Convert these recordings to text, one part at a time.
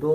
2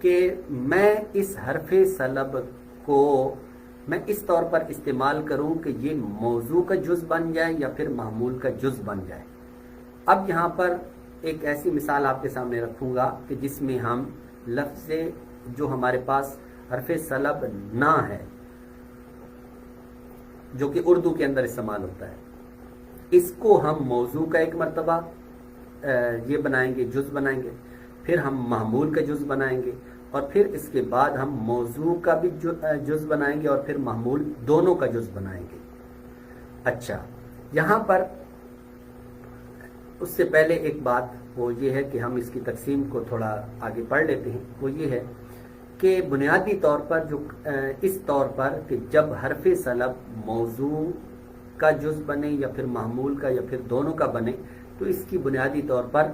کہ میں اس حرف سلب کو میں اس طور پر استعمال کروں کہ یہ موضوع کا جز بن جائے یا پھر محمول کا جز بن جائے۔ اب یہاں پر ایک ایسی مثال آپ کے سامنے رکھوں گا کہ جس میں ہم لفظ جو ہمارے پاس حرف سلب نہ ہے، جو کہ اردو کے اندر استعمال ہوتا ہے، اس کو ہم موضوع کا ایک مرتبہ یہ بنائیں گے، جز بنائیں گے، پھر ہم محمول کا جز بنائیں گے، اور پھر اس کے بعد ہم موضوع کا بھی جز بنائیں گے اور پھر محمول، دونوں کا جز بنائیں گے۔ اچھا، یہاں پر اس سے پہلے ایک بات وہ یہ ہے کہ ہم اس کی تقسیم کو تھوڑا آگے پڑھ لیتے ہیں۔ وہ یہ ہے کہ بنیادی طور پر جو اس طور پر کہ جب حرف سلب موضوع کا جز بنے یا پھر محمول کا یا پھر دونوں کا بنے، تو اس کی بنیادی طور پر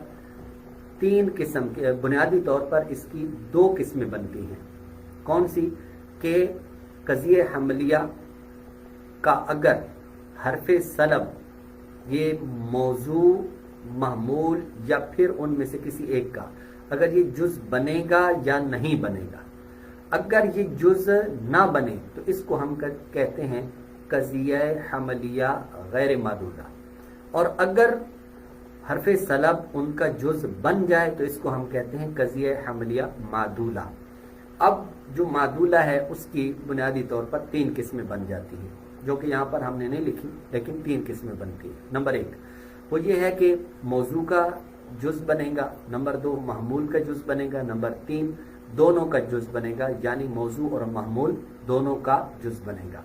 بنیادی طور پر اس کی دو قسمیں بنتی ہیں۔ کون سی؟ کہ قضیہ حملیہ کا اگر حرف سلب یہ موضوع، محمول یا پھر ان میں سے کسی ایک کا اگر یہ جز بنے گا یا نہیں بنے گا، اگر یہ جز نہ بنے تو اس کو ہم کہتے ہیں قضیہ حملیہ غیر معدودہ، اور اگر حرف سلب ان کا جز بن جائے تو اس کو ہم کہتے ہیں قضیہ حملیہ معدولہ۔ اب جو معدولہ ہے اس کی بنیادی طور پر تین قسمیں بن جاتی ہیں، جو کہ یہاں پر ہم نے نہیں لکھی لیکن تین قسمیں بنتی ہیں۔ نمبر ایک وہ یہ ہے کہ موضوع کا جز بنے گا، نمبر دو محمول کا جز بنے گا، نمبر تین دونوں کا جز بنے گا، یعنی موضوع اور محمول دونوں کا جز بنے گا۔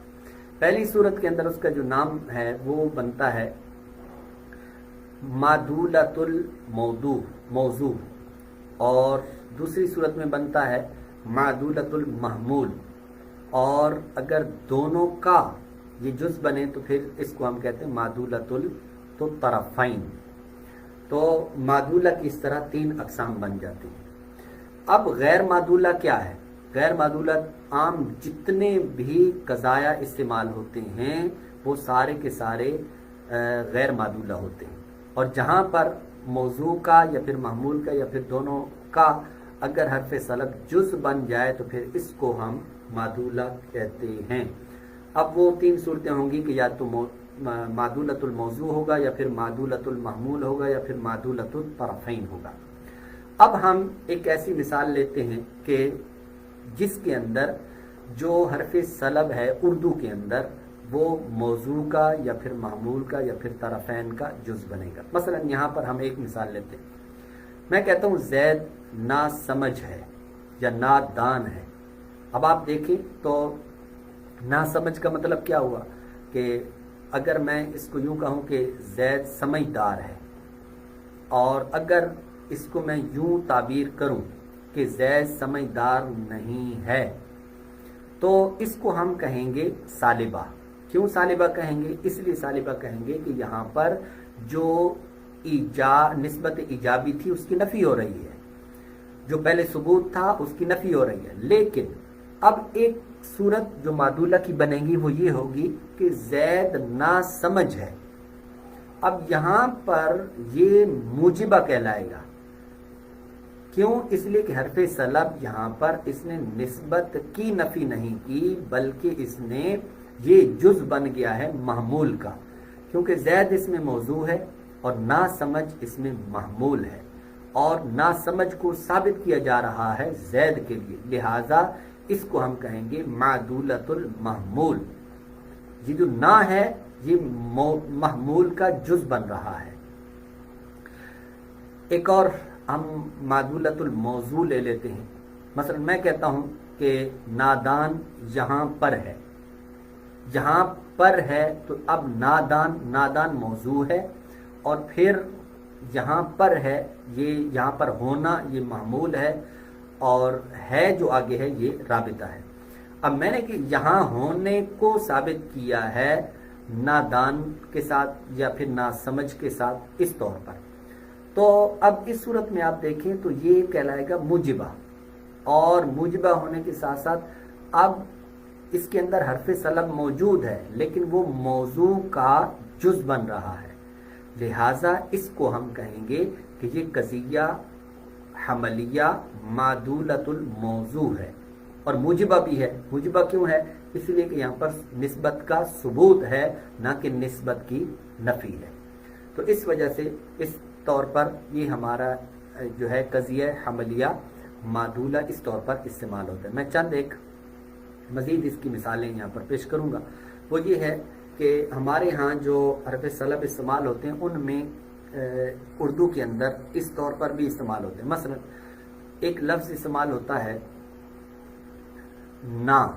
پہلی صورت کے اندر اس کا جو نام ہے وہ بنتا ہے معدولۃ الموضوع، اور دوسری صورت میں بنتا ہے معدولۃ المحمول، اور اگر دونوں کا یہ جز بنے تو پھر اس کو ہم کہتے ہیں معدولۃ الطرفین۔ تو معدولہ کی اس طرح تین اقسام بن جاتی ہیں۔ اب غیر معدولہ کیا ہے؟ غیر معدولہ عام جتنے بھی قضایا استعمال ہوتے ہیں وہ سارے کے سارے غیر معدولہ ہوتے ہیں، اور جہاں پر موضوع کا یا پھر محمول کا یا پھر دونوں کا اگر حرف سلب جز بن جائے تو پھر اس کو ہم معدولہ کہتے ہیں۔ اب وہ تین صورتیں ہوں گی کہ یا تو معدولۃ الموضوع ہوگا یا پھر معدولۃ المحمول ہوگا یا پھر معدولۃ الطرفین ہوگا۔ اب ہم ایک ایسی مثال لیتے ہیں کہ جس کے اندر جو حرف سلب ہے اردو کے اندر وہ موضوع کا یا پھر محمول کا یا پھر طرفین کا جز بنے گا۔ مثلا یہاں پر ہم ایک مثال لیتے ہیں، میں کہتا ہوں زید ناسمجھ ہے یا نادان ہے۔ اب آپ دیکھیں تو ناسمجھ کا مطلب کیا ہوا کہ اگر میں اس کو یوں کہوں کہ زید سمجھدار ہے، اور اگر اس کو میں یوں تعبیر کروں کہ زید سمجھدار نہیں ہے تو اس کو ہم کہیں گے سالبہ۔ کیوں سالبہ کہیں گے؟ اس لیے سالبہ کہیں گے کہ یہاں پر جو نسبت ایجابی تھی اس کی نفی ہو رہی ہے، جو پہلے ثبوت تھا اس کی نفی ہو رہی ہے۔ لیکن اب ایک صورت جو معدولہ کی بنے گی وہ یہ ہوگی کہ زید ناسمجھ ہے۔ اب یہاں پر یہ موجبہ کہلائے گا۔ کیوں؟ اس لیے کہ حرف سلب یہاں پر اس نے نسبت کی نفی نہیں کی، بلکہ اس نے یہ جز بن گیا ہے محمول کا، کیونکہ زید اس میں موضوع ہے اور ناسمجھ اس میں محمول ہے، اور ناسمجھ کو ثابت کیا جا رہا ہے زید کے لیے، لہذا اس کو ہم کہیں گے معدولۃ المحمول۔ یہ جو نہ ہے یہ محمول کا جز بن رہا ہے۔ ایک اور ہم معدولۃ الموضوع لے لیتے ہیں۔ مثلا میں کہتا ہوں کہ نادان یہاں پر ہے، یہاں پر ہے تو اب نادان موضوع ہے، اور پھر یہاں پر ہے، یہ یہاں پر ہونا یہ محمول ہے، اور ہے جو آگے ہے یہ رابطہ ہے۔ اب میں نے کہ یہاں ہونے کو ثابت کیا ہے نادان کے ساتھ یا پھر ناسمجھ کے ساتھ اس طور پر، تو اب اس صورت میں آپ دیکھیں تو یہ کہلائے گا موجبہ، اور موجبہ ہونے کے ساتھ ساتھ اب اس کے اندر حرف سلب موجود ہے لیکن وہ موضوع کا جز بن رہا ہے، لہٰذا اس کو ہم کہیں گے کہ یہ قضیہ حملیہ معدولۃ الموضوع ہے اور موجبہ بھی ہے. موجبہ کیوں ہے؟ اس لیے کہ یہاں پر نسبت کا ثبوت ہے نہ کہ نسبت کی نفی ہے. تو اس وجہ سے اس طور پر یہ ہمارا جو ہے قضیہ حملیہ معدولہ اس طور پر استعمال ہوتا ہے. میں چند ایک مزید اس کی مثالیں یہاں پر پیش کروں گا. وہ یہ ہے کہ ہمارے ہاں جو حرف سلب استعمال ہوتے ہیں ان میں اردو کے اندر اس طور پر بھی استعمال ہوتے ہیں. مثلا ایک لفظ استعمال ہوتا ہے نا،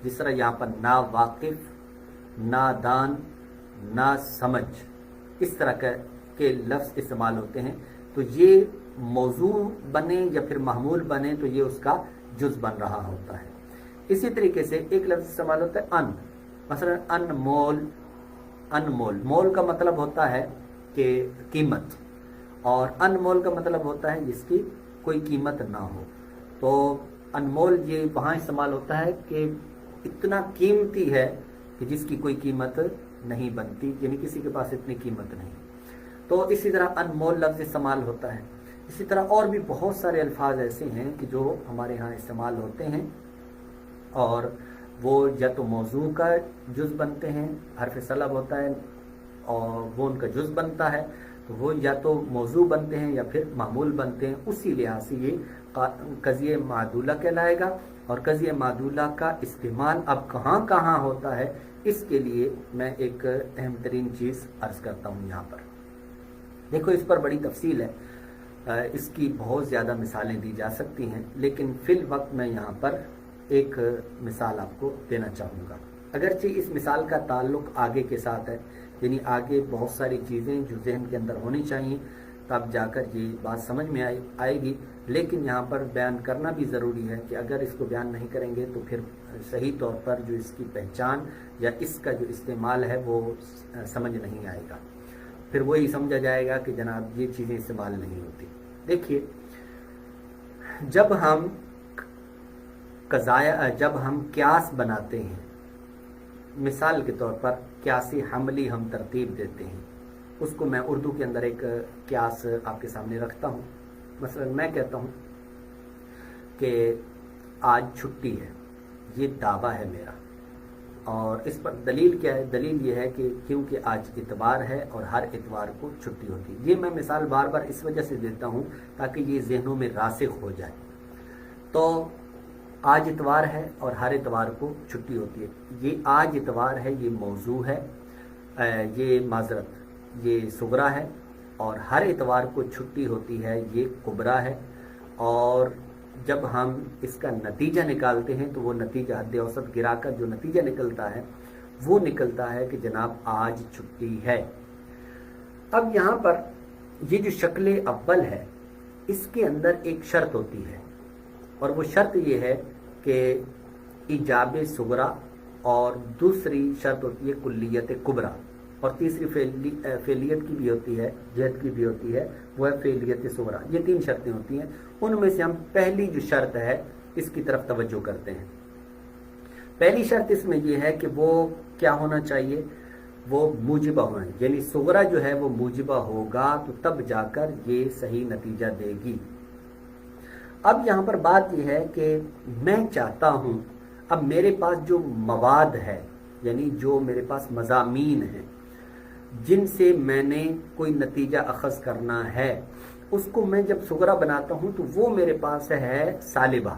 جس طرح یہاں پر نا واقف، نادان، نا سمجھ، اس طرح کے لفظ استعمال ہوتے ہیں. تو یہ موضوع بنے یا پھر محمول بنے تو یہ اس کا جز بن رہا ہوتا ہے. اسی طریقے سے ایک لفظ استعمال ہوتا ہے ان، مثلا انمول. انمول، مول کا مطلب ہوتا ہے کہ قیمت، اور انمول کا مطلب ہوتا ہے جس کی کوئی قیمت نہ ہو. تو انمول یہ وہاں استعمال ہوتا ہے کہ اتنا قیمتی ہے کہ جس کی کوئی قیمت نہیں بنتی، یعنی کسی کے پاس اتنی قیمت نہیں. تو اسی طرح انمول لفظ استعمال ہوتا ہے. اسی طرح اور بھی بہت سارے الفاظ ایسے ہیں کہ جو ہمارے ہاں استعمال ہوتے ہیں اور وہ یا تو موضوع کا جز بنتے ہیں، حرف سلب ہوتا ہے اور وہ ان کا جز بنتا ہے، تو وہ یا تو موضوع بنتے ہیں یا پھر معمول بنتے ہیں. اسی لحاظ سے یہ قضیہ معدولہ کہلائے گا. اور قضیہ معدولہ کا استعمال اب کہاں کہاں ہوتا ہے، اس کے لیے میں ایک اہم ترین چیز عرض کرتا ہوں. یہاں پر دیکھو، اس پر بڑی تفصیل ہے، اس کی بہت زیادہ مثالیں دی جا سکتی ہیں، لیکن فی الوقت میں یہاں پر ایک مثال آپ کو دینا چاہوں گا. اگرچہ اس مثال کا تعلق آگے کے ساتھ ہے، یعنی آگے بہت ساری چیزیں جو ذہن کے اندر ہونی چاہیے تب جا کر یہ بات سمجھ میں آئے گی، لیکن یہاں پر بیان کرنا بھی ضروری ہے کہ اگر اس کو بیان نہیں کریں گے تو پھر صحیح طور پر جو اس کی پہچان یا اس کا جو استعمال ہے وہ سمجھ نہیں آئے گا. پھر وہی سمجھا جائے گا کہ جناب یہ چیزیں استعمال نہیں ہوتی. دیکھیے، جب ہم قیاس بناتے ہیں، مثال کے طور پر قیاسی حملی ہم ترتیب دیتے ہیں، اس کو میں اردو کے اندر ایک قیاس آپ کے سامنے رکھتا ہوں. مثلا میں کہتا ہوں کہ آج چھٹی ہے، یہ دعویٰ ہے میرا، اور اس پر دلیل کیا ہے؟ دلیل یہ ہے کہ کیونکہ آج اتوار ہے اور ہر اتوار کو چھٹی ہوتی ہے. یہ میں مثال بار بار اس وجہ سے دیتا ہوں تاکہ یہ ذہنوں میں راسخ ہو جائے. تو آج اتوار ہے اور ہر اتوار کو چھٹی ہوتی ہے. یہ آج اتوار ہے، یہ موضوع ہے، یہ معذرت یہ صغرا ہے، اور ہر اتوار کو چھٹی ہوتی ہے، یہ کبرا ہے. اور جب ہم اس کا نتیجہ نکالتے ہیں تو وہ نتیجہ حد اوسط گرا کر جو نتیجہ نکلتا ہے وہ نکلتا ہے کہ جناب آج چھٹی ہے. اب یہاں پر یہ جو شکل اول ہے اس کے اندر ایک شرط ہوتی ہے، اور وہ شرط یہ ہے کہ ایجاب صغرا، اور دوسری شرط ہوتی ہے کلیت کبرا، اور تیسری فعلیت کی بھی ہوتی ہے، جہت کی بھی ہوتی ہے، وہ ہے فعلیت صغرا. یہ تین شرطیں ہوتی ہیں. ان میں سے ہم پہلی جو شرط ہے اس کی طرف توجہ کرتے ہیں. پہلی شرط اس میں یہ ہے کہ وہ کیا ہونا چاہیے؟ وہ موجبہ ہونا ہے، یعنی صغرا جو ہے وہ موجبہ ہوگا تو تب جا کر یہ صحیح نتیجہ دے گی. اب یہاں پر بات یہ ہے کہ میں چاہتا ہوں، اب میرے پاس جو مواد ہے، یعنی جو میرے پاس مضامین ہیں جن سے میں نے کوئی نتیجہ اخذ کرنا ہے، اس کو میں جب صغرا بناتا ہوں تو وہ میرے پاس ہے سالبہ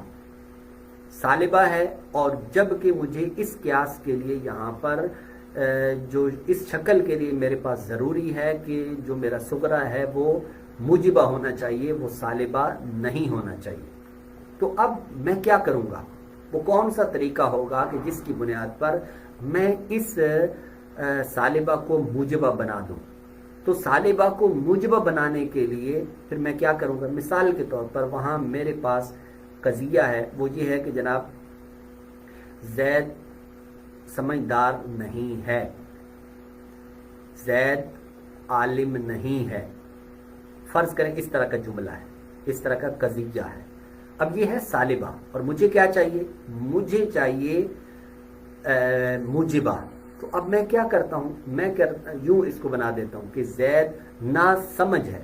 ہے. اور جب کہ مجھے اس قیاس کے لیے یہاں پر جو اس شکل کے لیے میرے پاس ضروری ہے کہ جو میرا صغرا ہے وہ موجبہ ہونا چاہیے، وہ سالبہ نہیں ہونا چاہیے. تو اب میں کیا کروں گا؟ وہ کون سا طریقہ ہوگا کہ جس کی بنیاد پر میں اس سالبہ کو موجبہ بنا دوں؟ تو سالبہ کو موجبہ بنانے کے لیے پھر میں کیا کروں گا؟ مثال کے طور پر وہاں میرے پاس قضیہ ہے، وہ یہ ہے کہ جناب زید سمجھدار نہیں ہے، زید عالم نہیں ہے. فرض کریں اس طرح کا جملہ ہے، اس طرح کا قضیہ ہے. اب یہ ہے سالبہ، اور مجھے کیا چاہیے؟ مجھے چاہیے موجبہ. تو اب میں کیا کرتا ہوں؟ میں یوں اس کو بنا دیتا ہوں کہ زید نا سمجھ ہے.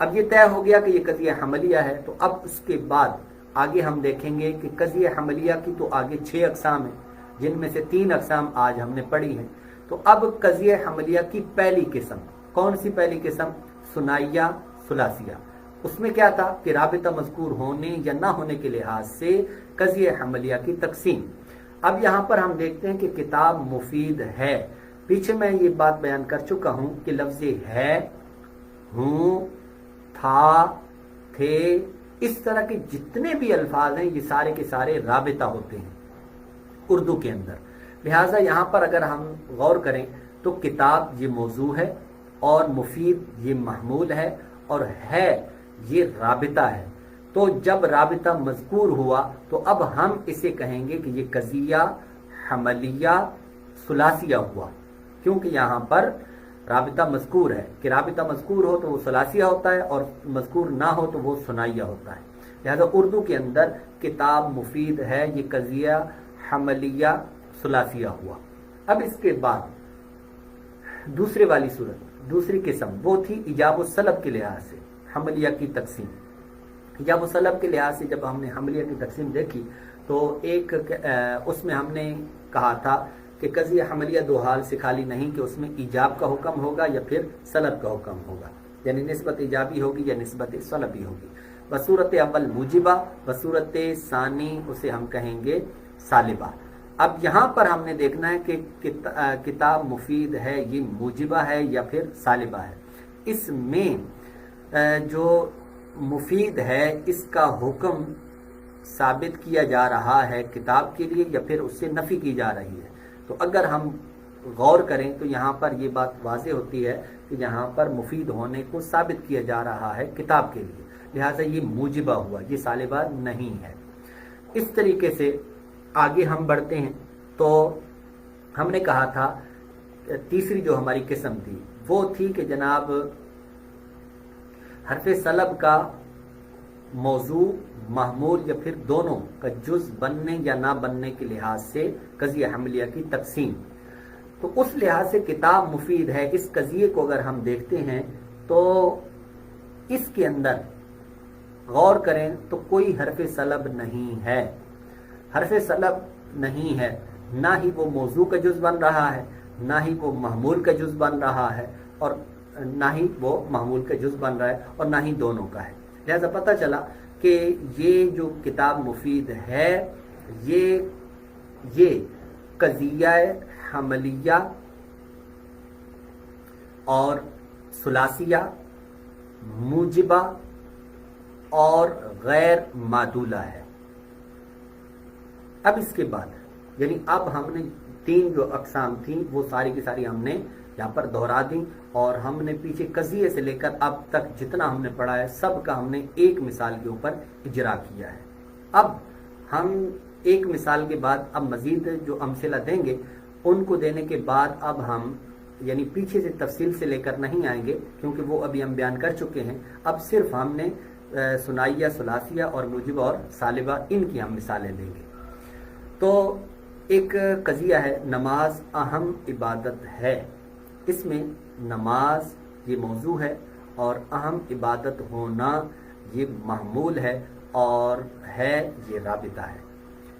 اب یہ طے ہو گیا کہ یہ قضیہ حملیہ ہے، تو اب اس کے بعد آگے ہم دیکھیں گے کہ قضیہ حملیہ کی تو آگے 6 اقسام ہیں، جن میں سے 3 اقسام آج ہم نے پڑھی ہیں۔ تو اب قضیہ حملیہ کی پہلی قسم، کون سی پہلی قسم؟ ثنائیہ ثلاثیہ۔ اس میں کیا تھا کہ رابطہ مذکور ہونے یا نہ ہونے کے لحاظ سے قضیہ حملیہ کی تقسیم۔ اب یہاں پر ہم دیکھتے ہیں کہ کتاب مفید ہے، پیچھے میں یہ بات بیان کر چکا ہوں کہ لفظ ہے، ہوں، تھا، تھے، اس طرح کے جتنے بھی الفاظ ہیں یہ سارے کے سارے رابطہ ہوتے ہیں اردو کے اندر۔ لہٰذا یہاں پر اگر ہم غور کریں تو کتاب یہ موضوع ہے، اور مفید یہ محمول ہے، اور ہے یہ رابطہ ہے۔ تو جب رابطہ مذکور ہوا تو اب ہم اسے کہیں گے کہ یہ قضیہ حملیہ ثلاثیہ ہوا، کیونکہ یہاں پر رابطہ مذکور ہے، کہ رابطہ مذکور ہو تو وہ ثلاثیہ ہوتا ہے، اور مذکور نہ ہو تو وہ ثنائیہ ہوتا ہے۔ لہذا اردو کے اندر کتاب مفید ہے یہ قضیہ حملیہ ثلاثیہ ہوا۔ اب اس کے بعد دوسرے والی صورت، دوسری قسم، وہ تھی ایجاب السلب کے لحاظ سے حملیہ کی تقسیم۔ ایجاب السلب کے لحاظ سے جب ہم نے حملیہ کی تقسیم دیکھی تو ایک اس میں ہم نے کہا تھا کہ قضیہ حملیہ 2 حال سے خالی نہیں، کہ اس میں ایجاب کا حکم ہوگا یا پھر سلب کا حکم ہوگا، یعنی نسبت ایجابی ہوگی یا نسبت سلبی ہوگی۔ بصورت اول موجبہ، بصورت ثانی اسے ہم کہیں گے سالبہ۔ اب یہاں پر ہم نے دیکھنا ہے کہ کتاب مفید ہے یہ موجبہ ہے یا پھر سالبہ ہے۔ اس میں جو مفید ہے اس کا حکم ثابت کیا جا رہا ہے کتاب کے لیے یا پھر اس سے نفی کی جا رہی ہے۔ تو اگر ہم غور کریں تو یہاں پر یہ بات واضح ہوتی ہے کہ یہاں پر مفید ہونے کو ثابت کیا جا رہا ہے کتاب کے لیے، لہٰذا یہ موجبہ ہوا، یہ سالبہ نہیں ہے۔ اس طریقے سے آگے ہم بڑھتے ہیں تو ہم نے کہا تھا تیسری جو ہماری قسم تھی وہ تھی کہ جناب حرف سلب کا موضوع، محمول یا پھر دونوں کا جز بننے یا نہ بننے کے لحاظ سے قضیہ حملیہ کی تقسیم۔ تو اس لحاظ سے کتاب مفید ہے، اس قضیے کو اگر ہم دیکھتے ہیں تو اس کے اندر غور کریں تو کوئی حرف سلب نہیں ہے، حرف سلب نہیں ہے، نہ ہی وہ موضوع کا جز بن رہا ہے، نہ ہی وہ محمول کا جز بن رہا ہے، اور نہ ہی وہ محمول کا جز بن رہا ہے، اور نہ ہی دونوں کا ہے۔ لہذا پتہ چلا کہ یہ جو کتاب مفید ہے یہ قضیہ حملیہ اور ثلاثیہ، موجبہ اور غیر معدولہ ہے۔ اب اس کے بعد یعنی اب ہم نے 3 جو اقسام تھیں وہ ساری کی ساری ہم نے یہاں پر دہرا دیں، اور ہم نے پیچھے قضیے سے لے کر اب تک جتنا ہم نے پڑھا ہے سب کا ہم نے ایک مثال کے اوپر اجرا کیا ہے۔ اب ہم ایک مثال کے بعد اب مزید جو امثلہ دیں گے ان کو دینے کے بعد اب ہم یعنی پیچھے سے تفصیل سے لے کر نہیں آئیں گے، کیونکہ وہ ابھی ہم بیان کر چکے ہیں۔ اب صرف ہم نے ثنائیہ، ثلاثیہ اور موجبہ اور سالبہ ان کی ہم مثالیں دیں گے۔ تو ایک قضیہ ہے نماز اہم عبادت ہے، اس میں نماز یہ موضوع ہے اور اہم عبادت ہونا یہ محمول ہے، اور ہے یہ رابطہ ہے۔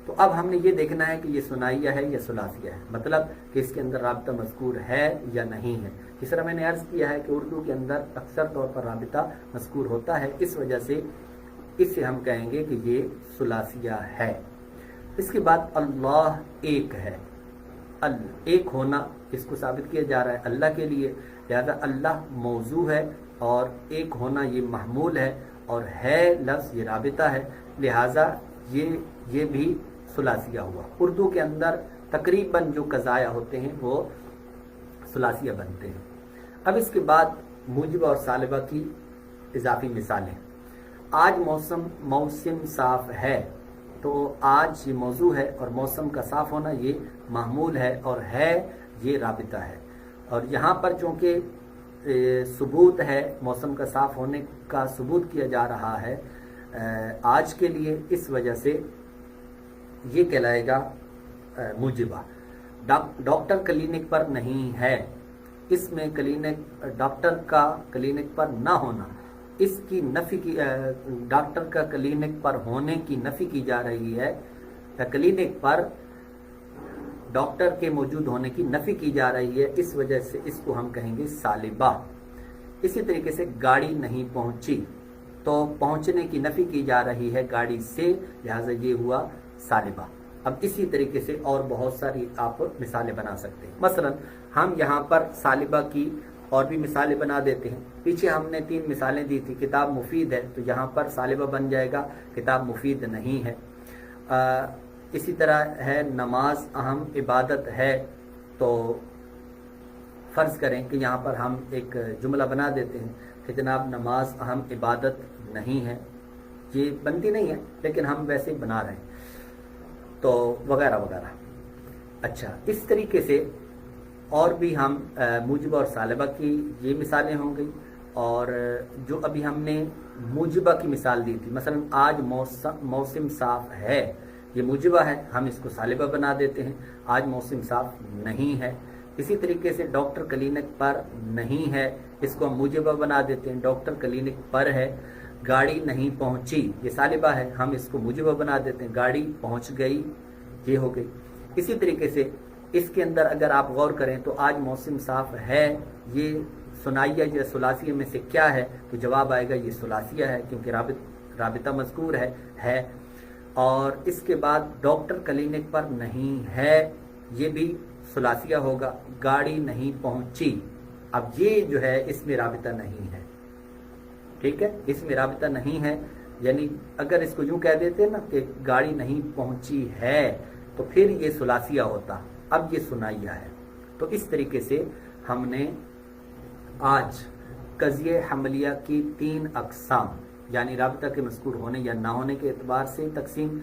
تو اب ہم نے یہ دیکھنا ہے کہ یہ ثنائیہ ہے یا ثلاثیہ ہے، مطلب کہ اس کے اندر رابطہ مذکور ہے یا نہیں ہے۔ جس طرح میں نے عرض کیا ہے کہ اردو کے اندر اکثر طور پر رابطہ مذکور ہوتا ہے، اس وجہ سے اس سے ہم کہیں گے کہ یہ ثلاثیہ ہے۔ اس کے بعد اللہ ایک ہے، ایک ہونا اس کو ثابت کیا جا رہا ہے اللہ کے لیے، لہذا اللہ موضوع ہے اور ایک ہونا یہ محمول ہے، اور ہے لفظ یہ رابطہ ہے، لہذا یہ بھی ثلاثیہ ہوا۔ اردو کے اندر تقریباً جو قضایا ہوتے ہیں وہ ثلاثیہ بنتے ہیں۔ اب اس کے بعد موجبہ اور سالبہ کی اضافی مثالیں۔ آج موسم صاف ہے، تو آج یہ موضوع ہے اور موسم کا صاف ہونا یہ محمول ہے، اور ہے یہ رابطہ ہے۔ اور یہاں پر چونکہ ثبوت ہے، موسم کا صاف ہونے کا ثبوت کیا جا رہا ہے آج کے لیے، اس وجہ سے یہ کہلائے گا موجبہ۔ ڈاکٹر کلینک پر نہیں ہے، اس میں ڈاکٹر کا کلینک پر نہ ہونا اس کی نفی کی ڈاکٹر کا کلینک پر ہونے کی نفی کی جا رہی ہے، کلینک پر ڈاکٹر کے موجود ہونے کی نفی کی جا رہی ہے، اس وجہ سے اس کو ہم کہیں گے سالبہ۔ اسی طریقے سے گاڑی نہیں پہنچی تو پہنچنے کی نفی کی جا رہی ہے گاڑی سے، لہٰذا یہ ہوا سالبہ۔ اب اسی طریقے سے اور بہت ساری آپ مثالیں بنا سکتے ہیں۔ مثلا ہم یہاں پر سالبہ کی اور بھی مثالیں بنا دیتے ہیں۔ پیچھے ہم نے 3 مثالیں دی تھی، کتاب مفید ہے تو یہاں پر سالبہ بن جائے گا کتاب مفید نہیں ہے۔ اسی طرح ہے نماز اہم عبادت ہے، تو فرض کریں کہ یہاں پر ہم ایک جملہ بنا دیتے ہیں کہ جناب نماز اہم عبادت نہیں ہے، یہ بنتی نہیں ہے لیکن ہم ویسے ہی بنا رہے ہیں، تو وغیرہ وغیرہ۔ اچھا، اس طریقے سے اور بھی ہم موجبہ اور سالبہ کی یہ مثالیں ہوں گئی، اور جو ابھی ہم نے موجبہ کی مثال دی تھی، مثلا آج موسم صاف ہے، یہ موجبہ ہے، ہم اس کو سالبہ بنا دیتے ہیں، آج موسم صاف نہیں ہے۔ اسی طریقے سے ڈاکٹر کلینک پر نہیں ہے، اس کو ہم موجبہ بنا دیتے ہیں، ڈاکٹر کلینک پر ہے۔ گاڑی نہیں پہنچی، یہ سالبہ ہے، ہم اس کو موجبہ بنا دیتے ہیں، گاڑی پہنچ گئی، یہ ہو گئی۔ اسی طریقے سے اس کے اندر اگر آپ غور کریں تو آج موسم صاف ہے، یہ ثنائیہ یا ثلاثیہ میں سے کیا ہے، تو جواب آئے گا یہ ثلاثیہ ہے، کیونکہ رابطہ مذکور ہے۔ اور اس کے بعد ڈاکٹر کلینک پر نہیں ہے، یہ بھی ثلاثیہ ہوگا، گاڑی نہیں پہنچی۔ اب یہ جو ہے اس میں رابطہ نہیں ہے، ٹھیک ہے، اس میں رابطہ نہیں ہے، یعنی اگر اس کو یوں کہہ دیتے ہیں نا کہ گاڑی نہیں پہنچی ہے تو پھر یہ ثلاثیہ ہوتا، اب یہ ثنائیہ ہے۔ تو اس طریقے سے ہم نے آج قضیہ حملیہ کی 3 اقسام، یعنی رابطہ کے مذکور ہونے یا نہ ہونے کے اعتبار سے تقسیم،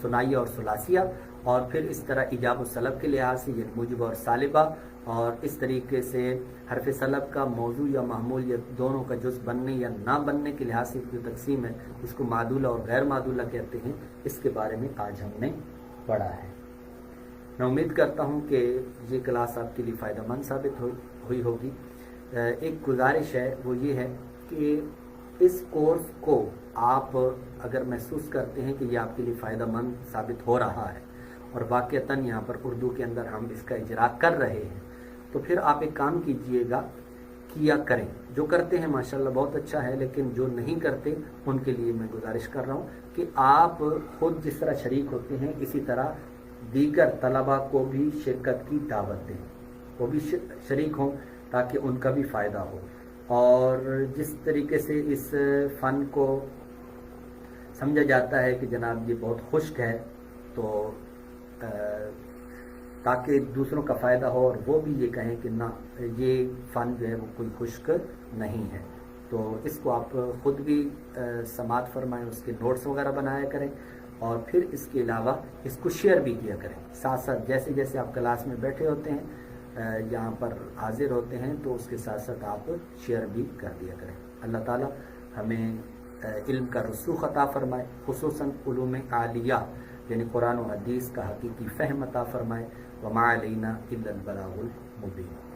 ثنائیہ اور ثلاثیہ، اور پھر اس طرح ایجاب و سلب کے لحاظ سے یعنی موجبہ اور سالبہ، اور اس طریقے سے حرف سلب کا موضوع یا محمول یا دونوں کا جز بننے یا نہ بننے کے لحاظ سے جو تقسیم ہے اس کو معدولہ اور غیر معدولہ کہتے ہیں، اس کے بارے میں آج ہم نے پڑھا ہے۔ میں امید کرتا ہوں کہ یہ کلاس آپ کے لیے فائدہ مند ثابت ہوئی ہوگی۔ ایک گزارش ہے، وہ یہ ہے کہ اس کورس کو آپ اگر محسوس کرتے ہیں کہ یہ آپ کے لیے فائدہ مند ثابت ہو رہا ہے اور واقعتاً یہاں پر اردو کے اندر ہم اس کا اجرا کر رہے ہیں، تو پھر آپ ایک کام کیجئے گا، کیا کریں۔ جو کرتے ہیں ماشاءاللہ بہت اچھا ہے، لیکن جو نہیں کرتے ان کے لیے میں گزارش کر رہا ہوں کہ آپ خود جس طرح شریک ہوتے ہیں اسی طرح دیگر طلباء کو بھی شرکت کی دعوت دیں، وہ بھی شریک ہوں تاکہ ان کا بھی فائدہ ہو۔ اور جس طریقے سے اس فن کو سمجھا جاتا ہے کہ جناب یہ بہت خشک ہے، تو تاکہ دوسروں کا فائدہ ہو اور وہ بھی یہ کہیں کہ نہ یہ فن جو ہے وہ کوئی خشک نہیں ہے، تو اس کو آپ خود بھی سماعت فرمائیں، اس کے نوٹس وغیرہ بنایا کریں، اور پھر اس کے علاوہ اس کو شیئر بھی کیا کریں ساتھ ساتھ، جیسے جیسے آپ کلاس میں بیٹھے ہوتے ہیں یہاں پر حاضر ہوتے ہیں تو اس کے ساتھ ساتھ آپ شیئر بھی کر دیا کریں۔ اللہ تعالی ہمیں علم کا رسوخ عطا فرمائے، خصوصاً علوم عالیہ یعنی قرآن و حدیث کا حقیقی فہم عطا فرمائے۔ وما علینا الا البلاغ المبین۔